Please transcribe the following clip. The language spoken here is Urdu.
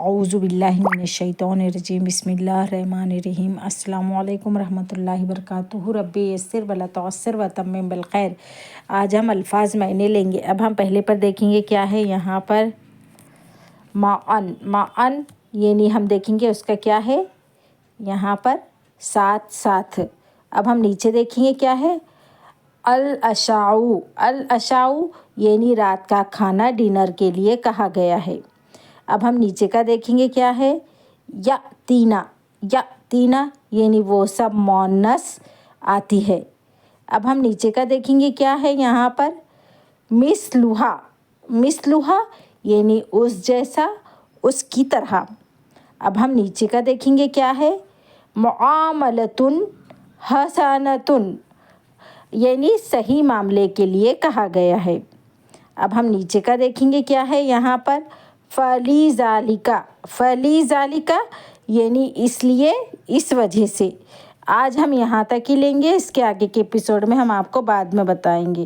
اعوذ باللہ من الشیطان الرجیم بسم اللہ الرحمن الرحیم السلام علیکم ورحمۃ اللہ وبرکاتہ رب یسر ولا تعسر وتمم بالخیر۔ آج ہم الفاظ معنی لیں گے۔ اب ہم پہلے پر دیکھیں گے کیا ہے یہاں پر معن یعنی ہم دیکھیں گے اس کا کیا ہے یہاں پر ساتھ ساتھ۔ اب ہم نیچے دیکھیں گے کیا ہے العشاء یعنی رات کا کھانا ڈنر کے لیے کہا گیا ہے۔ اب ہم نیچے کا دیکھیں گے کیا ہے یاتینا یعنی وہ سب مؤنث آتی ہے۔ اب ہم نیچے کا دیکھیں گے کیا ہے یہاں پر مثلھا یعنی اس جیسا، اس کی طرح۔ اب ہم نیچے کا دیکھیں گے کیا ہے معاملۃ حسنۃ یعنی صحیح معاملے کے لیے کہا گیا ہے۔ اب ہم نیچے کا دیکھیں گے کیا ہے یہاں پر فَلِذَالِکَ یعنی اس لیے، اس وجہ سے۔ آج ہم یہاں تک ہی لیں گے، اس کے آگے کے ایپیسوڈ میں ہم آپ کو بعد میں بتائیں گے۔